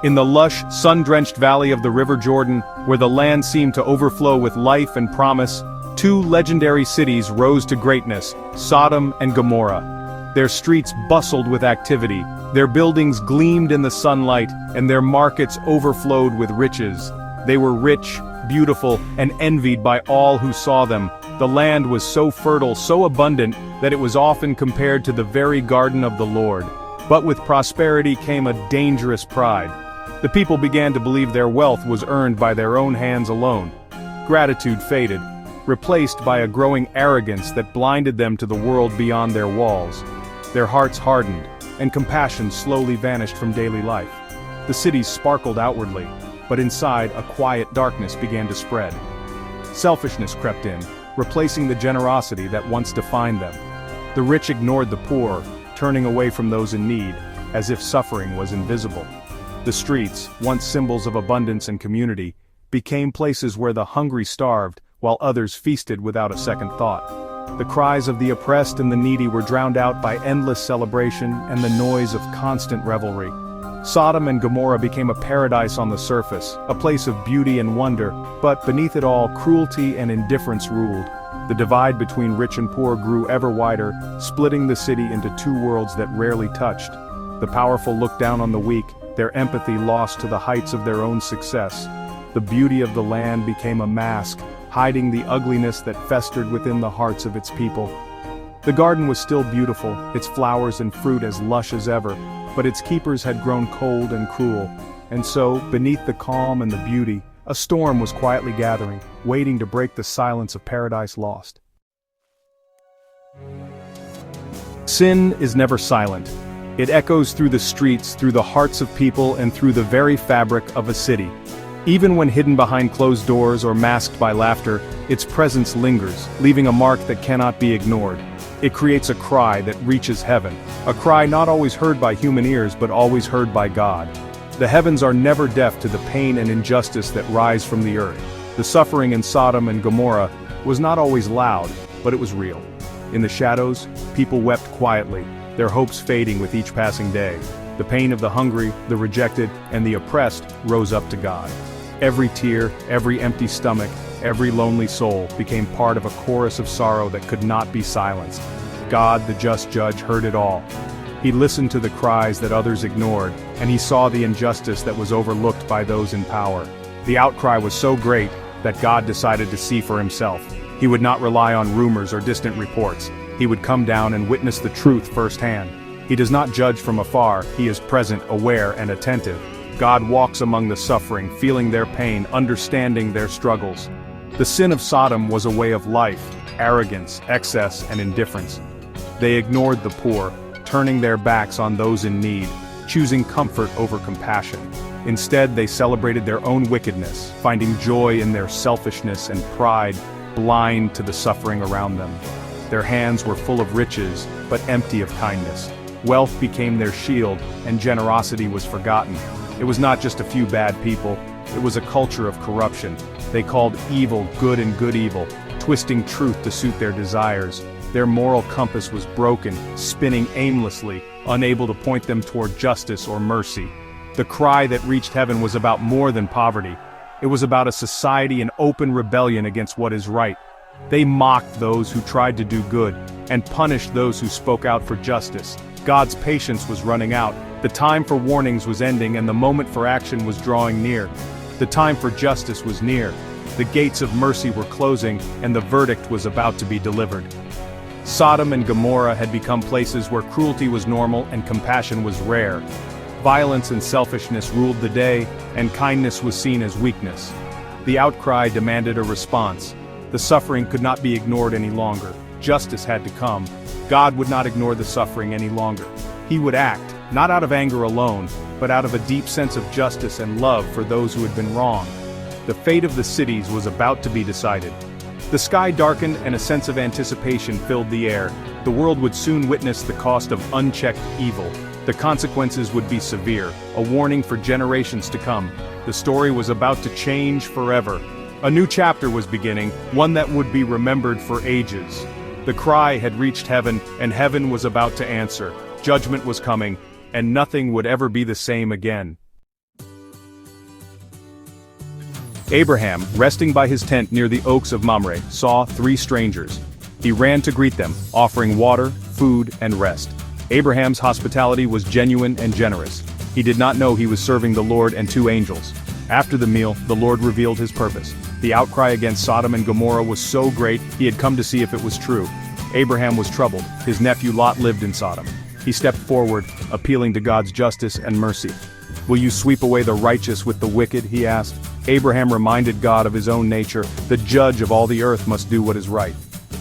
In the lush, sun-drenched valley of the River Jordan, where the land seemed to overflow with life and promise, two legendary cities rose to greatness, Sodom and Gomorrah. Their streets bustled with activity, their buildings gleamed in the sunlight, and their markets overflowed with riches. They were rich, beautiful, and envied by all who saw them. The land was so fertile, so abundant, that it was often compared to the very garden of the Lord. But with prosperity came a dangerous pride. The people began to believe their wealth was earned by their own hands alone. Gratitude faded, replaced by a growing arrogance that blinded them to the world beyond their walls. Their hearts hardened, and compassion slowly vanished from daily life. The cities sparkled outwardly, but inside a quiet darkness began to spread. Selfishness crept in, replacing the generosity that once defined them. The rich ignored the poor, turning away from those in need, as if suffering was invisible. The streets, once symbols of abundance and community, became places where the hungry starved, while others feasted without a second thought. The cries of the oppressed and the needy were drowned out by endless celebration and the noise of constant revelry. Sodom and Gomorrah became a paradise on the surface, a place of beauty and wonder, but beneath it all, cruelty and indifference ruled. The divide between rich and poor grew ever wider, splitting the city into two worlds that rarely touched. The powerful looked down on the weak, their empathy lost to the heights of their own success. The beauty of the land became a mask, hiding the ugliness that festered within the hearts of its people. The garden was still beautiful, its flowers and fruit as lush as ever, but its keepers had grown cold and cruel. And so, beneath the calm and the beauty, a storm was quietly gathering, waiting to break the silence of paradise lost. Sin is never silent. It echoes through the streets, through the hearts of people, and through the very fabric of a city. Even when hidden behind closed doors or masked by laughter, its presence lingers, leaving a mark that cannot be ignored. It creates a cry that reaches heaven, a cry not always heard by human ears but always heard by God. The heavens are never deaf to the pain and injustice that rise from the earth. The suffering in Sodom and Gomorrah was not always loud, but it was real. In the shadows, people wept quietly, their hopes fading with each passing day. The pain of the hungry, the rejected, and the oppressed rose up to God. Every tear, every empty stomach, every lonely soul became part of a chorus of sorrow that could not be silenced. God, the just judge, heard it all. He listened to the cries that others ignored, and he saw the injustice that was overlooked by those in power. The outcry was so great that God decided to see for himself. He would not rely on rumors or distant reports. He would come down and witness the truth firsthand. He does not judge from afar, he is present, aware, and attentive. God walks among the suffering, feeling their pain, understanding their struggles. The sin of Sodom was a way of life, arrogance, excess, and indifference. They ignored the poor, turning their backs on those in need, choosing comfort over compassion. Instead, they celebrated their own wickedness, finding joy in their selfishness and pride, blind to the suffering around them. Their hands were full of riches, but empty of kindness. Wealth became their shield, and generosity was forgotten. It was not just a few bad people, it was a culture of corruption. They called evil good and good evil, twisting truth to suit their desires. Their moral compass was broken, spinning aimlessly, unable to point them toward justice or mercy. The cry that reached heaven was about more than poverty. It was about a society in open rebellion against what is right. They mocked those who tried to do good, and punished those who spoke out for justice. God's patience was running out. The time for warnings was ending, and the moment for action was drawing near. The time for justice was near. The gates of mercy were closing, and the verdict was about to be delivered. Sodom and Gomorrah had become places where cruelty was normal and compassion was rare. Violence and selfishness ruled the day, and kindness was seen as weakness. The outcry demanded a response. The suffering could not be ignored any longer. Justice had to come. God would not ignore the suffering any longer. He would act, not out of anger alone, but out of a deep sense of justice and love for those who had been wronged. The fate of the cities was about to be decided. The sky darkened and a sense of anticipation filled the air. The world would soon witness the cost of unchecked evil. The consequences would be severe, a warning for generations to come. The story was about to change forever. A new chapter was beginning, one that would be remembered for ages. The cry had reached heaven, and heaven was about to answer. Judgment was coming, and nothing would ever be the same again. Abraham, resting by his tent near the oaks of Mamre, saw 3 strangers. He ran to greet them, offering water, food, and rest. Abraham's hospitality was genuine and generous. He did not know he was serving the Lord and 2 angels. After the meal, the Lord revealed his purpose. The outcry against Sodom and Gomorrah was so great, he had come to see if it was true. Abraham was troubled. His nephew Lot lived in Sodom. He stepped forward, appealing to God's justice and mercy. "Will you sweep away the righteous with the wicked?" he asked. Abraham reminded God of his own nature. The judge of all the earth must do what is right.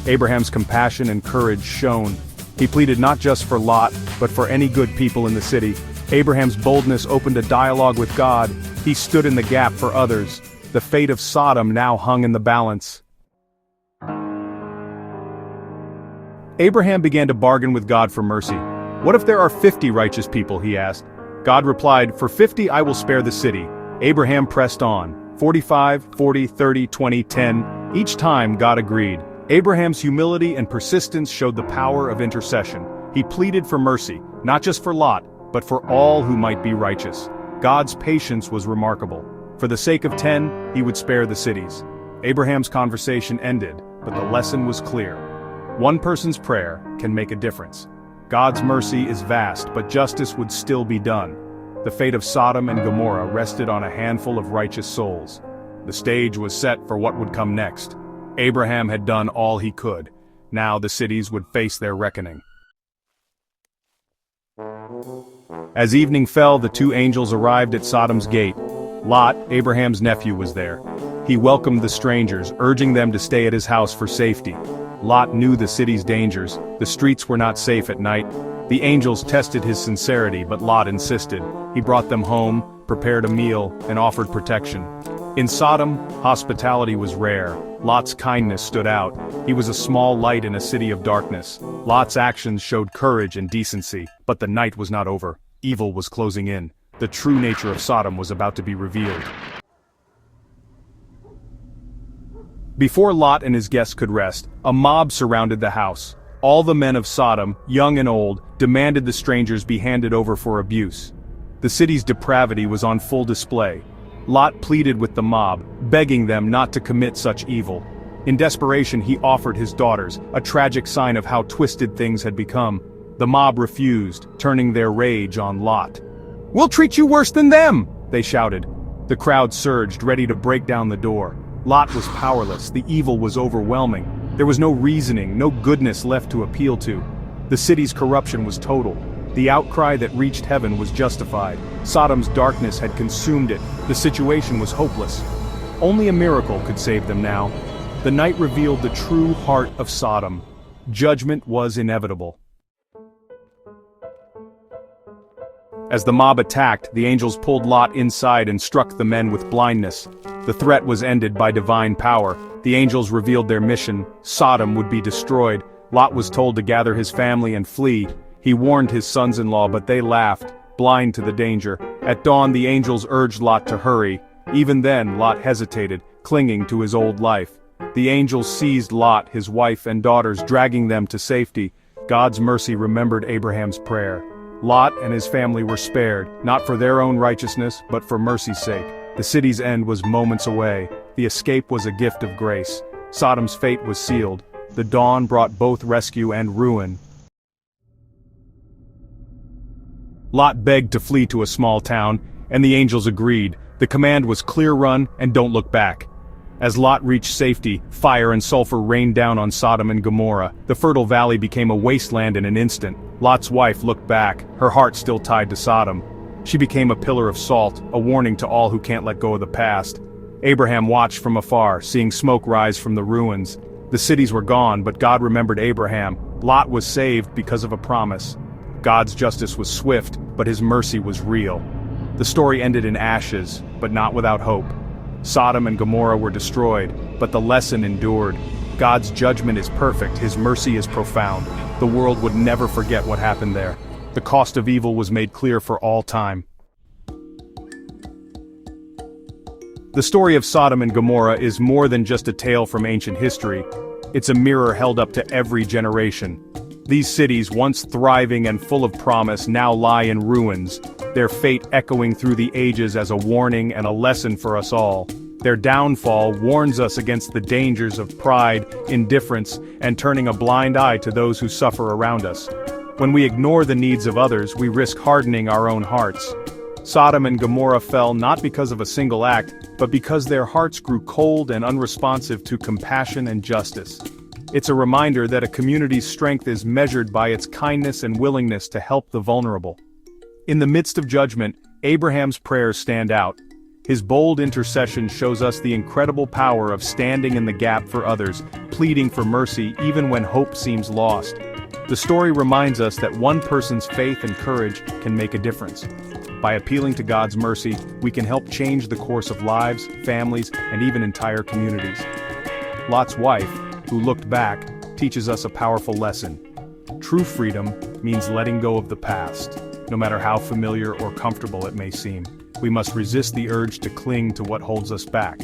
Abraham's compassion and courage shone. He pleaded not just for Lot, but for any good people in the city. Abraham's boldness opened a dialogue with God. He stood in the gap for others. The fate of Sodom now hung in the balance. Abraham began to bargain with God for mercy. "What if there are 50 righteous people?" he asked. God replied, "For 50 I will spare the city." Abraham pressed on. 45, 40, 30, 20, 10. Each time God agreed. Abraham's humility and persistence showed the power of intercession. He pleaded for mercy, not just for Lot, but for all who might be righteous. God's patience was remarkable. For the sake of 10, he would spare the cities. Abraham's conversation ended, but the lesson was clear. One person's prayer can make a difference. God's mercy is vast, but justice would still be done. The fate of Sodom and Gomorrah rested on a handful of righteous souls. The stage was set for what would come next. Abraham had done all he could. Now the cities would face their reckoning. As evening fell, the 2 angels arrived at Sodom's gate. Lot, Abraham's nephew, was there. He welcomed the strangers, urging them to stay at his house for safety. Lot knew the city's dangers. The streets were not safe at night. The angels tested his sincerity, but Lot insisted. He brought them home, prepared a meal, and offered protection. In Sodom, hospitality was rare. Lot's kindness stood out. He was a small light in a city of darkness. Lot's actions showed courage and decency, but the night was not over. Evil was closing in. The true nature of Sodom was about to be revealed. Before Lot and his guests could rest, a mob surrounded the house. All the men of Sodom, young and old, demanded the strangers be handed over for abuse. The city's depravity was on full display. Lot pleaded with the mob, begging them not to commit such evil. In desperation, he offered his daughters, a tragic sign of how twisted things had become. The mob refused, turning their rage on Lot. "We'll treat you worse than them!" they shouted. The crowd surged, ready to break down the door. Lot was powerless. The evil was overwhelming. There was no reasoning, no goodness left to appeal to. The city's corruption was total. The outcry that reached heaven was justified. Sodom's darkness had consumed it. The situation was hopeless. Only a miracle could save them now. The night revealed the true heart of Sodom. Judgment was inevitable. As the mob attacked, the angels pulled Lot inside and struck the men with blindness. The threat was ended by divine power. The angels revealed their mission. Sodom would be destroyed. Lot was told to gather his family and flee. He warned his sons-in-law, but they laughed, blind to the danger. At dawn, the angels urged Lot to hurry. Even then, Lot hesitated, clinging to his old life. The angels seized Lot, his wife and daughters, dragging them to safety. God's mercy remembered Abraham's prayer. Lot and his family were spared, not for their own righteousness, but for mercy's sake. The city's end was moments away. The escape was a gift of grace. Sodom's fate was sealed. The dawn brought both rescue and ruin. Lot begged to flee to a small town, and the angels agreed. The command was clear run and don't look back. As Lot reached safety, fire and sulfur rained down on Sodom and Gomorrah. The fertile valley became a wasteland in an instant. Lot's wife looked back, her heart still tied to Sodom. She became a pillar of salt, a warning to all who can't let go of the past. Abraham watched from afar, seeing smoke rise from the ruins. The cities were gone, but God remembered Abraham. Lot was saved because of a promise. God's justice was swift, but his mercy was real. The story ended in ashes, but not without hope. Sodom and Gomorrah were destroyed, but the lesson endured. God's judgment is perfect, his mercy is profound. The world would never forget what happened there. The cost of evil was made clear for all time. The story of Sodom and Gomorrah is more than just a tale from ancient history. It's a mirror held up to every generation. These cities, once thriving and full of promise, now lie in ruins, their fate echoing through the ages as a warning and a lesson for us all. Their downfall warns us against the dangers of pride, indifference, and turning a blind eye to those who suffer around us. When we ignore the needs of others, we risk hardening our own hearts. Sodom and Gomorrah fell not because of a single act, but because their hearts grew cold and unresponsive to compassion and justice. It's a reminder that a community's strength is measured by its kindness and willingness to help the vulnerable. In the midst of judgment, Abraham's prayers stand out. His bold intercession shows us the incredible power of standing in the gap for others, pleading for mercy even when hope seems lost. The story reminds us that one person's faith and courage can make a difference. By appealing to God's mercy, we can help change the course of lives, families, and even entire communities. Lot's wife, who looked back, teaches us a powerful lesson. True freedom means letting go of the past, no matter how familiar or comfortable it may seem. We must resist the urge to cling to what holds us back.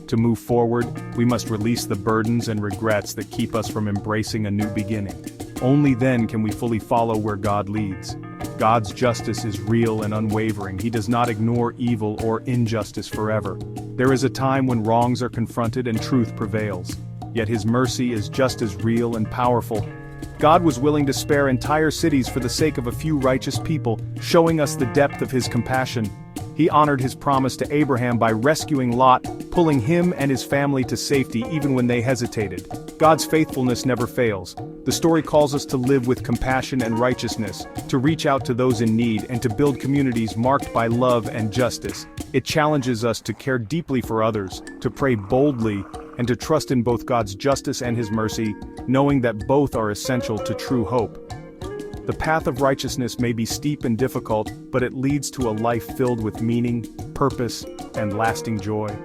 To move forward, we must release the burdens and regrets that keep us from embracing a new beginning. Only then can we fully follow where God leads. God's justice is real and unwavering. He does not ignore evil or injustice forever. There is a time when wrongs are confronted and truth prevails. Yet His mercy is just as real and powerful. God was willing to spare entire cities for the sake of a few righteous people, showing us the depth of His compassion. He honored His promise to Abraham by rescuing Lot, pulling him and his family to safety even when they hesitated. God's faithfulness never fails. The story calls us to live with compassion and righteousness, to reach out to those in need and to build communities marked by love and justice. It challenges us to care deeply for others, to pray boldly, and to trust in both God's justice and His mercy, knowing that both are essential to true hope. The path of righteousness may be steep and difficult, but it leads to a life filled with meaning, purpose, and lasting joy.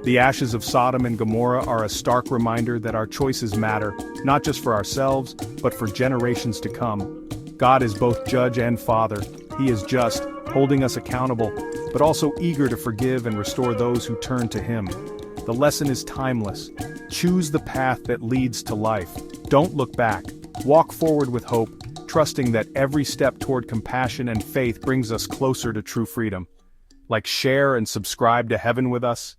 The ashes of Sodom and Gomorrah are a stark reminder that our choices matter, not just for ourselves, but for generations to come. God is both judge and father. He is just, holding us accountable, but also eager to forgive and restore those who turn to Him. The lesson is timeless. Choose the path that leads to life. Don't look back. Walk forward with hope, trusting that every step toward compassion and faith brings us closer to true freedom. Like, share and subscribe to Heaven with us.